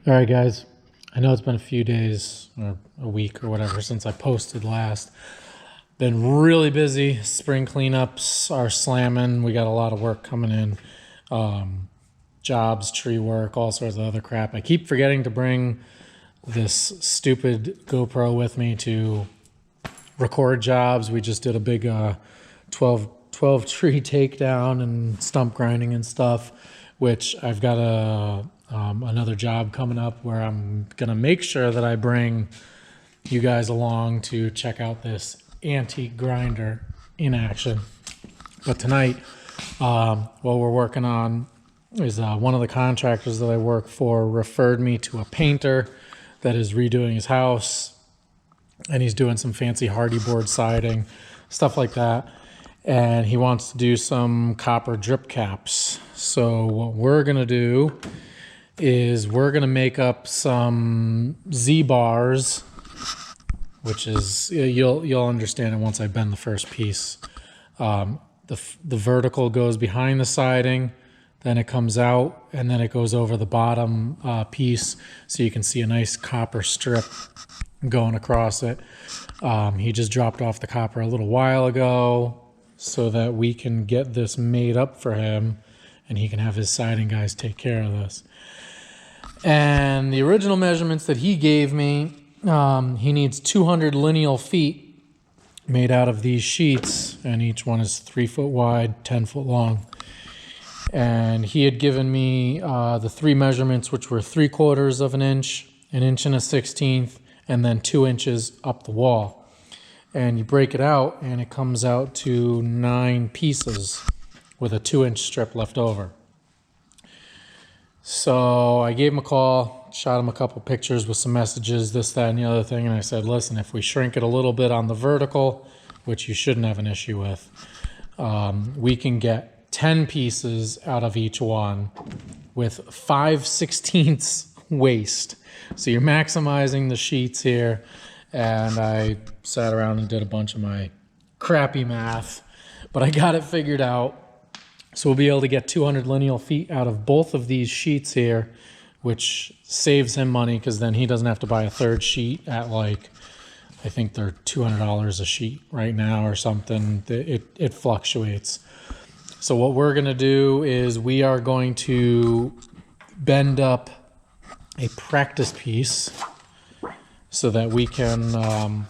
All right, guys. I know it's been a few days or a week or whatever since I posted last. Been really busy. Spring cleanups are slamming. We got a lot of work coming in. Jobs, tree work, all sorts of other crap. I keep forgetting to bring this stupid GoPro with me to record jobs. We just did a big 12 tree takedown and stump grinding and stuff, which I've got another job coming up where I'm gonna make sure that I bring you guys along to check out this antique grinder in action. But tonight, what we're working on is one of the contractors that I work for referred me to a painter that is redoing his house, and he's doing some fancy hardy board siding, stuff like that. And he wants to do some copper drip caps. So what we're gonna do is we're gonna make up some Z-bars, which is, you'll understand it once I bend the first piece. The vertical goes behind the siding, then it comes out, and then it goes over the bottom piece, so you can see a nice copper strip going across it. He just dropped off the copper a little while ago so that we can get this made up for him, and he can have his siding guys take care of this. And the original measurements that he gave me, he needs 200 lineal feet made out of these sheets, and each one is 3 foot wide, 10 foot long. And he had given me the three measurements, which were 3/4 of an inch, 1 1/16 inches, and then 2 inches up the wall. And you break it out, and it comes out to 9 pieces with a 2-inch strip left over. So I gave him a call, shot him a couple pictures with some messages, this, that, and the other thing. And I said, listen, if we shrink it a little bit on the vertical, which you shouldn't have an issue with, we can get 10 pieces out of each one with 5/16 waste. So you're maximizing the sheets here. And I sat around and did a bunch of my crappy math, but I got it figured out. So we'll be able to get 200 lineal feet out of both of these sheets here, which saves him money because then he doesn't have to buy a third sheet at, like, I think they're $200 a sheet right now or something. It fluctuates. So what we're going to do is we are going to bend up a practice piece so that we can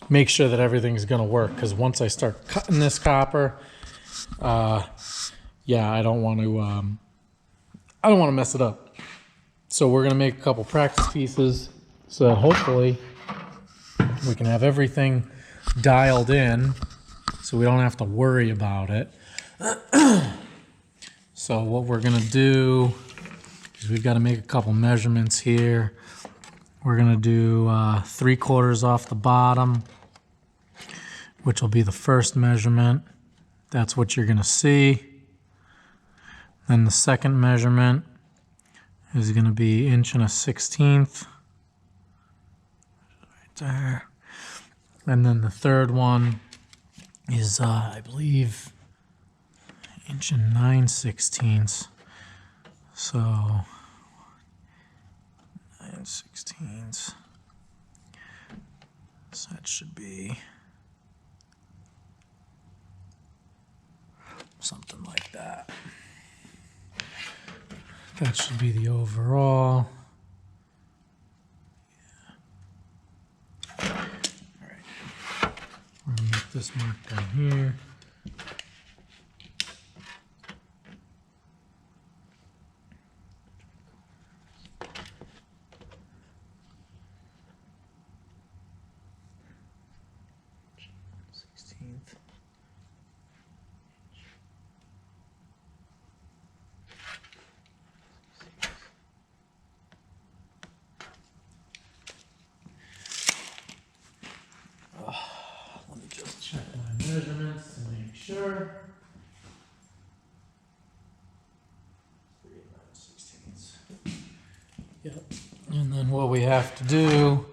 make sure that everything's going to work. Because once I start cutting this copper, yeah, I don't want to mess it up. So we're going to make a couple practice pieces so that hopefully we can have everything dialed in so we don't have to worry about it. So what we're going to do is we've got to make a couple measurements here. We're going to do 3/4 off the bottom, which will be the first measurement. That's what you're going to see. Then the second measurement is going to be 1 1/16 inches. Right there. And then the third one is, I believe, 1 9/16 inches. So 9/16. So that should be something like that. That should be the overall. Yeah. All right. We're gonna make this mark down here. Let me just check my measurements to make sure. 3 9/16. Yep. And then what we have to do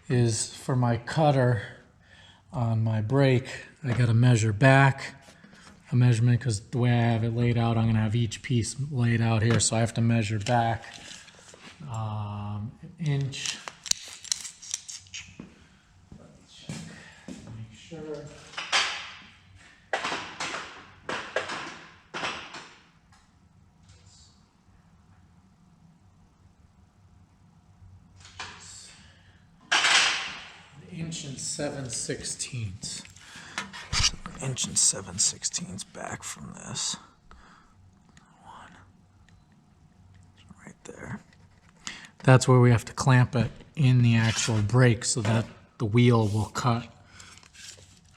is for my cutter on my brake, I got to measure back a measurement because the way I have it laid out, I'm going to have each piece laid out here. So I have to measure back An inch. Let me check, make sure. Inch and 7/16. Inch and 7/16 back from this one, right there. That's where we have to clamp it in the actual brake so that the wheel will cut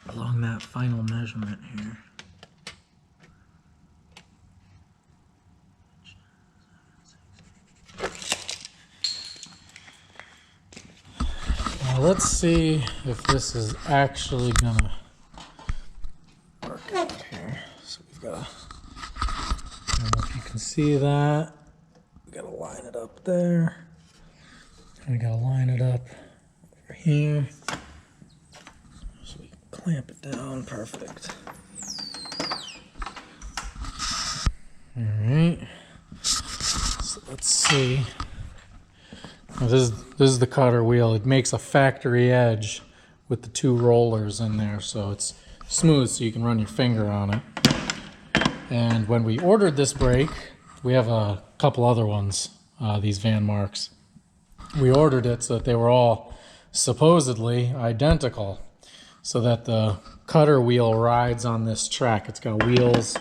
along that final measurement here. Now let's see if this is actually gonna work out here. So we've got to, I don't know if you can see that. We gotta line it up there. And we gotta line it up over here. So we clamp it down, perfect. All right. So let's see. Now this is the cutter wheel. It makes a factory edge with the two rollers in there, so it's smooth so you can run your finger on it. And when we ordered this brake, we have a couple other ones, these Van Marks. We ordered it so that they were all supposedly identical, so that the cutter wheel rides on this track. It's got wheels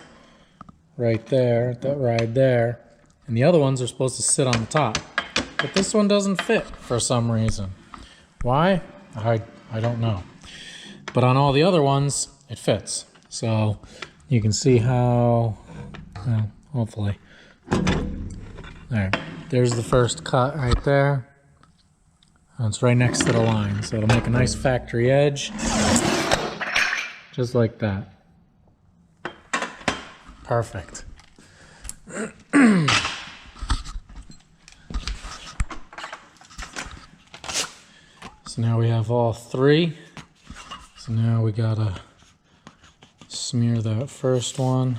right there that ride there, and the other ones are supposed to sit on the top. But this one doesn't fit for some reason. Why? I don't know. But on all the other ones, it fits. So you can see how, well, hopefully. There. There's the first cut right there. And it's right next to the line. So it'll make a nice factory edge. Just like that. Perfect. So now we have all three. So now we gotta smear that first one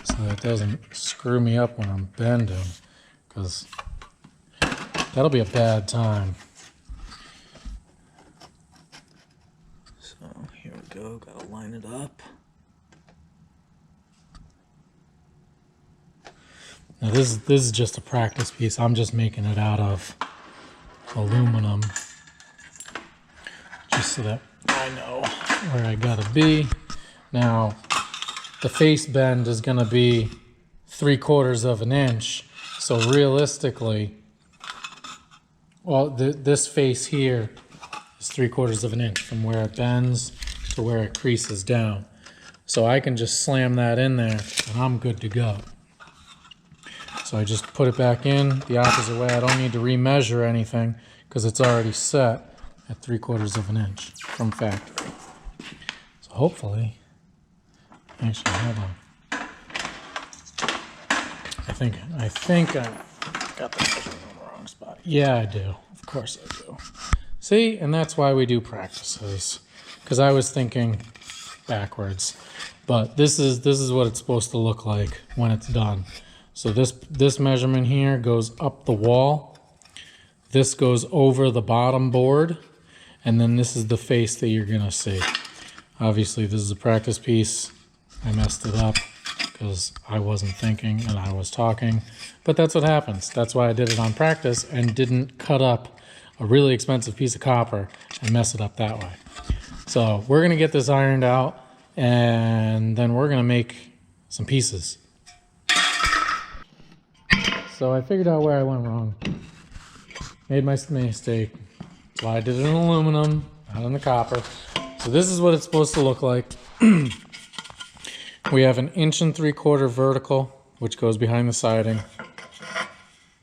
so that it doesn't screw me up when I'm bending, because that'll be a bad time. So here we go, gotta line it up. Now this is just a practice piece. I'm just making it out of aluminum, just so that I know where I gotta be. Now, the face bend is gonna be 3/4 of an inch. So realistically, well, this face here is 3/4 of an inch from where it bends to where it creases down. So I can just slam that in there and I'm good to go. So I just put it back in the opposite way. I don't need to remeasure anything because it's already set at 3/4 of an inch from factory. So hopefully, actually, hold on. I think I got the measurement on the wrong spot. Yeah, I do. Of course I do. See, and that's why we do practices, because I was thinking backwards. But this is what it's supposed to look like when it's done. So this measurement here goes up the wall. This goes over the bottom board, and then this is the face that you're gonna see. Obviously, this is a practice piece. I messed it up because I wasn't thinking and I was talking, but that's what happens. That's why I did it on practice and didn't cut up a really expensive piece of copper and mess it up that way. So we're gonna get this ironed out, and then we're gonna make some pieces. So I figured out where I went wrong. Made my mistake. That's why I did it in aluminum, not in the copper. So this is what it's supposed to look like. We have an 1 3/4 vertical, which goes behind the siding.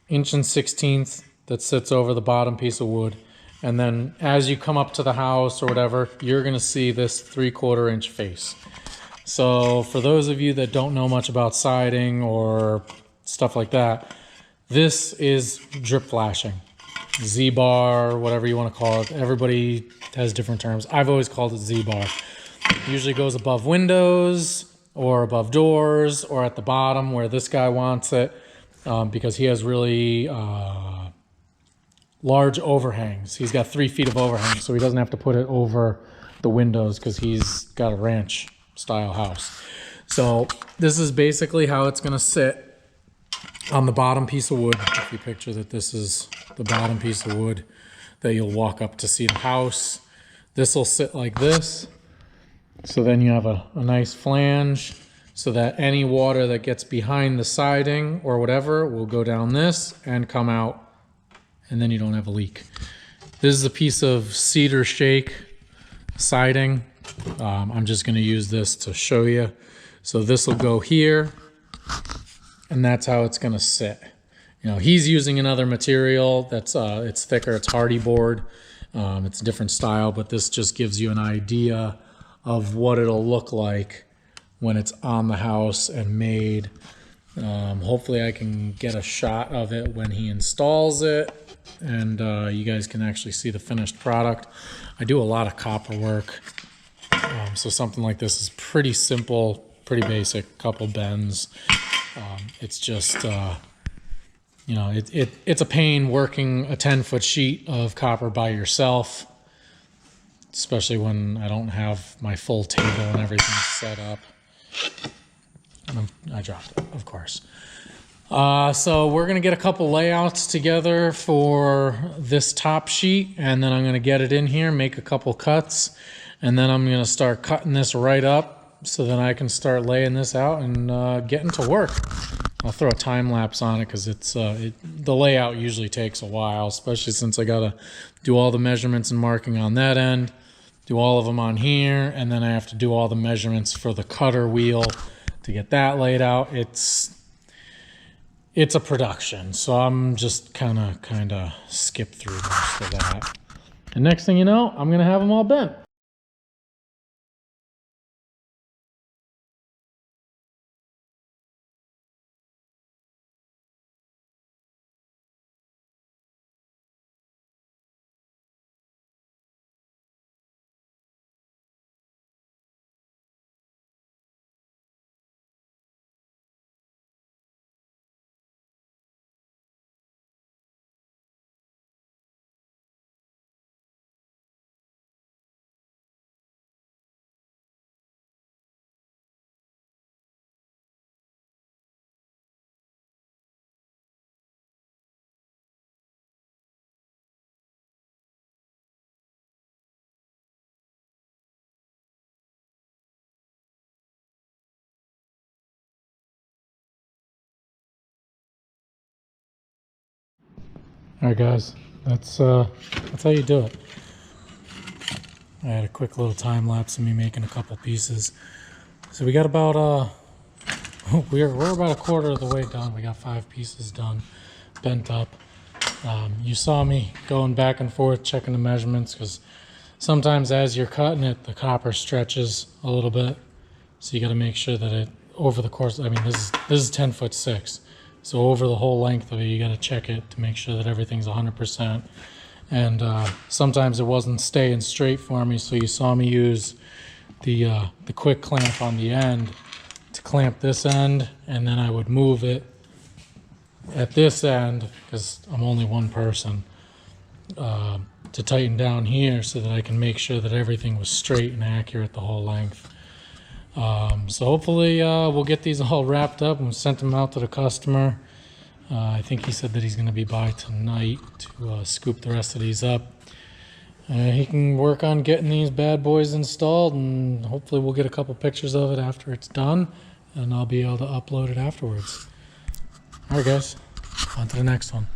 1 16 that sits over the bottom piece of wood. And then as you come up to the house or whatever, you're gonna see this 3/4 inch face. So for those of you that don't know much about siding or stuff like that, this is drip flashing. Z-bar, whatever you want to call it. Everybody has different terms. I've always called it Z-bar. Usually goes above windows or above doors or at the bottom where this guy wants it. because he has really large overhangs. He's got 3 feet of overhang, so he doesn't have to put it over the windows because he's got a ranch style house. So this is basically how it's going to sit on the bottom piece of wood. If you picture that this is the bottom piece of wood that you'll walk up to see the house, this will sit like this. So then you have a nice flange so that any water that gets behind the siding or whatever will go down this and come out, and then you don't have a leak. This is a piece of cedar shake siding. I'm just going to use this to show you. So this will go here, and that's how it's going to sit. You know, he's using another material that's it's thicker. It's hardy board. It's a different style, but this just gives you an idea of what it'll look like when it's on the house and made. Hopefully I can get a shot of it when he installs it, and you guys can actually see the finished product. I do a lot of copper work, so something like this is pretty simple, pretty basic, couple bends. It's just you know, it's a pain working a 10-foot sheet of copper by yourself, especially when I don't have my full table and everything set up. I dropped it, of course. So we're going to get a couple layouts together for this top sheet, and then I'm going to get it in here, make a couple cuts, and then I'm going to start cutting this right up so that I can start laying this out and getting to work. I'll throw a time lapse on it because the layout usually takes a while, especially since I got to do all the measurements and marking on that end, do all of them on here, and then I have to do all the measurements for the cutter wheel to get that laid out. It's a production, so I'm just kind of skip through most of that. And next thing you know, I'm gonna have them all bent. All right, guys, that's how you do it. I had a quick little time lapse of me making a couple pieces. So we got about we're about a quarter of the way done. We got 5 pieces done, bent up. You saw me going back and forth checking the measurements because sometimes as you're cutting it, the copper stretches a little bit. So you got to make sure that it over the course. I mean, this is 10'6". So over the whole length of it, you got to check it to make sure that everything's 100%. And sometimes it wasn't staying straight for me, so you saw me use the quick clamp on the end to clamp this end, and then I would move it at this end, because I'm only one person, to tighten down here so that I can make sure that everything was straight and accurate the whole length. So hopefully we'll get these all wrapped up and sent them out to the customer. I think he said that he's going to be by tonight to scoop the rest of these up. He can work on getting these bad boys installed, and hopefully we'll get a couple pictures of it after it's done, and I'll be able to upload it afterwards. All right, guys, on to the next one.